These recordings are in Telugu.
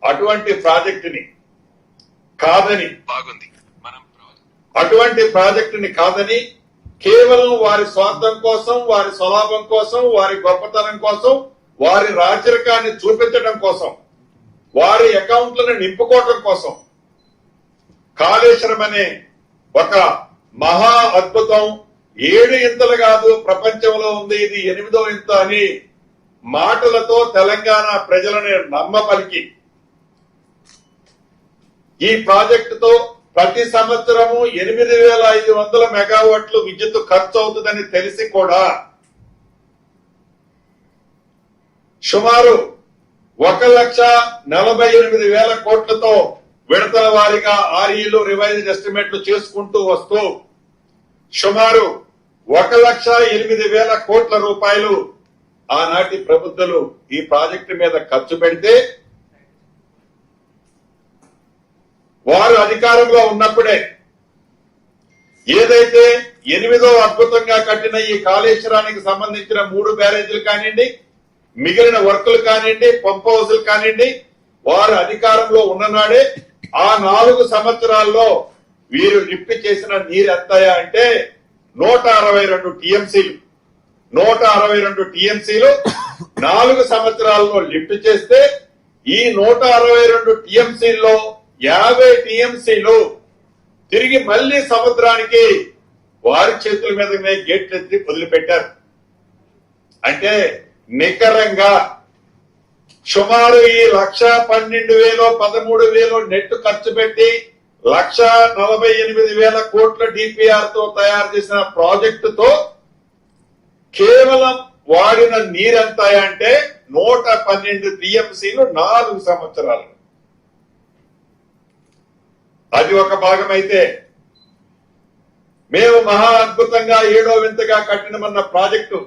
అటువంటి ప్రాజెక్టుని కాదని బాగుంది. అటువంటి ప్రాజెక్టుని కాదని కేవలం వారి స్వార్థం కోసం, వారి స్వలాభం కోసం, వారి గొప్పతనం కోసం, వారి రాచరికాన్ని చూపించడం కోసం, వారి అకౌంట్లను నింపుకోవడం కోసం కాళేశ్వరం అనే ఒక మహా అద్భుతం 7 ఇంతలు కాదు ప్రపంచంలో ఉంది, ఇది 8వ ఇంత అని మాటలతో తెలంగాణ ప్రజలను నమ్మపలికి ఈ ప్రాజెక్టుతో ప్రతి సంవత్సరము 8,500 మెగావాట్లు విద్యుత్ ఖర్చు అవుతుందని తెలిసి కూడా సుమారు 1,48,000 కోట్లతో విడతల వారీగా ఆర్ఈలు రివైజ్డ్ ఎస్టిమేట్లు చేసుకుంటూ వస్తూ సుమారు 1,08,000 కోట్ల రూపాయలు ఆనాటి ప్రభుత్వాలు ఈ ప్రాజెక్టు మీద ఖర్చు పెడితే వారు అధికారంలో ఉన్నప్పుడే ఏదైతే 8వ అద్భుతంగా కట్టిన ఈ కాళేశ్వరానికి సంబంధించిన 3 బ్యారేజీలు కానివ్వండి, మిగిలిన వర్కులు కానివ్వండి, పంప్ హౌజులు కానివ్వండి, వారు అధికారంలో ఉన్ననాడే ఆ 4 సంవత్సరాల్లో వీరు లిఫ్ట్ చేసిన నీరు ఎంతయా అంటే 162 టీఎంసీలు. 162 టీఎంసీలు 4 సంవత్సరాల్లో లిఫ్ట్ చేస్తే ఈ 162 టీఎంసీల్లో 50 టీఎంసీలు తిరిగి మళ్లీ సముద్రానికి వారి చేతుల మీదనే గేట్లు ఎత్తి వదిలిపెట్టారు. అంటే నికరంగా సుమారు ఈ 1,12,000 13,000 నెట్ ఖర్చు పెట్టి 1,48,000 కోట్ల డిపిఆర్ తో తయారు చేసిన ప్రాజెక్టుతో కేవలం వాడిన నీరెంత అంటే 112 టీఎంసీలు 4 సంవత్సరాలు. అది ఒక భాగం అయితే మేము మహా అద్భుతంగా 7వ వింతగా కట్టినమన్న ప్రాజెక్టు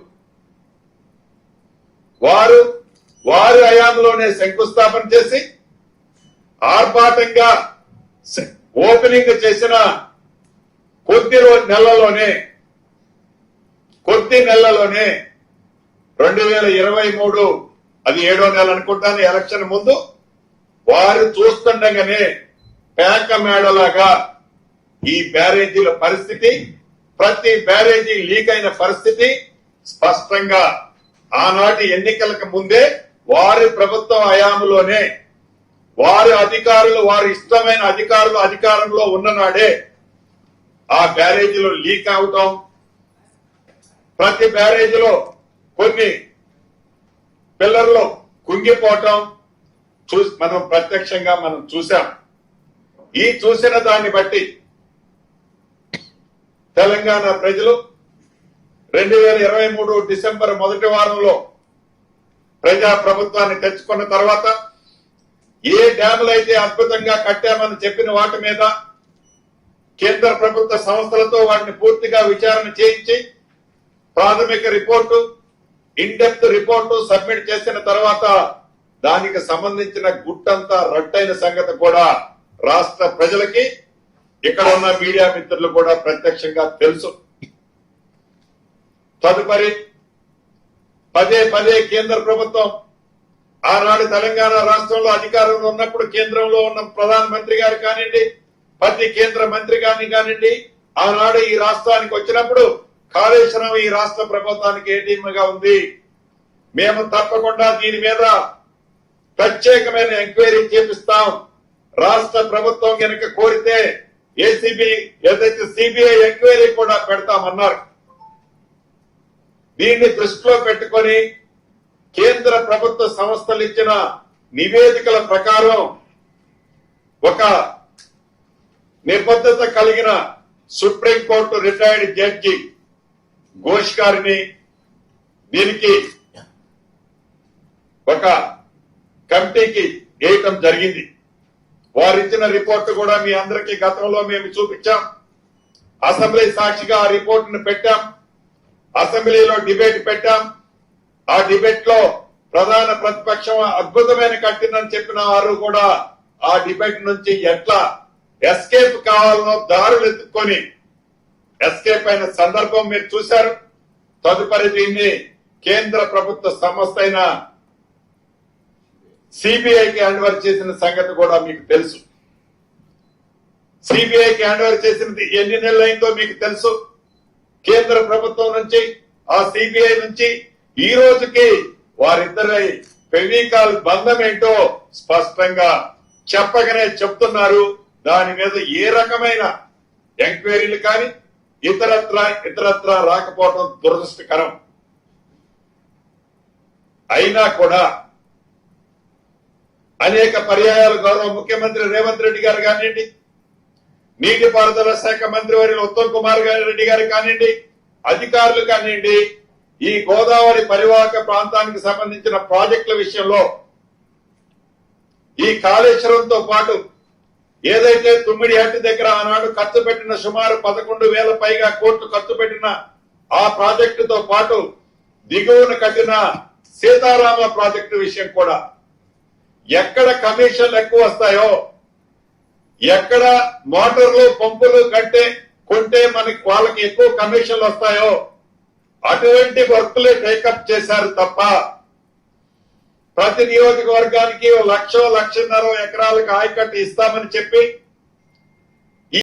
వారి హయాంలోనే శంకుస్థాపన చేసి ఆర్భాటంగా ఓపెనింగ్ చేసిన కొద్ది నెలలోనే 2023 అది 7వ నెల అనుకుంటాను, ఎలక్షన్ ముందు వారు చూస్తుండగానే పేక మేడలాగా ఈ బ్యారేజీల పరిస్థితి, ప్రతి బ్యారేజీ లీక్ అయిన పరిస్థితి స్పష్టంగా ఆనాటి ఎన్నికలకు ముందే వారి ప్రభుత్వ హయాంలోనే వారి అధికారులు, వారి ఇష్టమైన అధికారులు అధికారంలో ఉన్ననాడే ఆ బ్యారేజీలో లీక్ అవటం, ప్రతి బ్యారేజీలో కొన్ని పిల్లర్లు కుంగిపోవటం మనం ప్రత్యక్షంగా చూసాం. ఈ చూసిన దాన్ని బట్టి తెలంగాణ ప్రజలు 2023 డిసెంబర్ మొదటి వారంలో ప్రజా ప్రభుత్వాన్ని తెచ్చుకున్న తర్వాత ఏ డ్యాములు అయితే అద్భుతంగా కట్టామని చెప్పిన వాటి మీద కేంద్ర ప్రభుత్వ సంస్థలతో వాటిని పూర్తిగా విచారణ చేయించి ప్రాథమిక report, in depth report submit చేసిన తర్వాత దానికి సంబంధించిన గుట్టంతా రట్టైన సంగతి కూడా రాష్ట్ర ప్రజలకి, ఇక్కడ ఉన్న మీడియా మిత్రులు కూడా ప్రత్యక్షంగా తెలుసు. తదుపరి పదే కేంద్ర ప్రభుత్వం ఆనాడు తెలంగాణ రాష్ట్రంలో అధికారంలో ఉన్నప్పుడు కేంద్రంలో ఉన్న ప్రధానమంత్రి గారు కానివ్వండి, ప్రతి కేంద్ర మంత్రి గారిని కానివ్వండి, ఆనాడు ఈ రాష్ట్రానికి వచ్చినప్పుడు కాళేశ్వరం ఈ రాష్ట్ర ప్రభుత్వానికి ఏటీఎంగా ఉంది, మేము తప్పకుండా దీని మీద ప్రత్యేకమైన ఎంక్వైరీ చేపిస్తాం, రాష్ట్ర ప్రభుత్వం కనుక కోరితే ఏసీబీ ఏదైతే సిబిఐ ఎంక్వైరీ కూడా పెడతామన్నారు. దీన్ని దృష్టిలో పెట్టుకొని కేంద్ర ప్రభుత్వ సంస్థలు ఇచ్చిన నివేదికల ప్రకారం ఒక నిబద్ధత కలిగిన సుప్రీంకోర్టు రిటైర్డ్ జడ్జి ఘోష్ గారిని దీనికి ఒక కమిటీకి వేయటం జరిగింది. వారిచ్చిన రిపోర్టు కూడా మీ అందరికీ గతంలో మేము చూపించాం. అసెంబ్లీ సాక్షిగా ఆ రిపోర్టును పెట్టాం, అసెంబ్లీలో డిబేట్ పెట్టాం. ఆ డిబేట్ లో ప్రధాన ప్రతిపక్షం అద్భుతమైన కట్టిందని చెప్పిన వారు కూడా ఆ డిబేట్ నుంచి ఎట్లా ఎస్కేప్ కావాలనో దారులు ఎత్తుక్కొని ఎస్కేప్ అయిన సందర్భం మీరు చూశారు. తదుపరి దీన్ని కేంద్ర ప్రభుత్వ సంస్థ అయిన సిబిఐకి హ్యాండ్ ఓవర్ చేసిన సంగతి కూడా మీకు తెలుసు. సిబిఐకి హ్యాండ్ ఓవర్ చేసినది ఎన్ని నెలలు అయిందో మీకు తెలుసు. కేంద్ర ప్రభుత్వం నుంచి, ఆ సిబిఐ నుంచి ఈ రోజుకి వారిద్దరి ఫెవికాల్ బంధం ఏంటో స్పష్టంగా చెప్పగానే చెప్తున్నారు. దాని మీద ఏ రకమైన ఎంక్వైరీలు కానీ ఇతరత్రా రాకపోవడం దురదృష్టకరం. అయినా కూడా అనేక పర్యాయాలు గౌరవ ముఖ్యమంత్రి రేవంత్ రెడ్డి గారు కానివ్వండి, నీటిపారుదల శాఖ మంత్రి వర్యులు ఉత్తమ్ కుమార్ రెడ్డి గారు కానివ్వండి, అధికారులు కానివ్వండి, ఈ గోదావరి పరివాహక ప్రాంతానికి సంబంధించిన ప్రాజెక్టుల విషయంలో ఈ కాళేశ్వరంతో పాటు ఏదైతే తుమ్మిడిహట్టి దగ్గర ఆనాడు ఖర్చు పెట్టిన సుమారు 11,000 పైగా కోట్లు ఖర్చు పెట్టిన ఆ ప్రాజెక్టుతో పాటు దిగువన కట్టిన సీతారామ ప్రాజెక్టు విషయం కూడా ఎక్కడ కమిషన్లు ఎక్కువ వస్తాయో, ఎక్కడ మోటార్లు పంపులు కొంటే మనకి వాళ్ళకి ఎక్కువ కమిషన్లు వస్తాయో అటువంటి వర్కులే టేకప్ చేశారు తప్ప ప్రతి నియోజకవర్గానికి 1,00,000-1,50,000 ఎకరాలకు ఆయకట్టు ఇస్తామని చెప్పి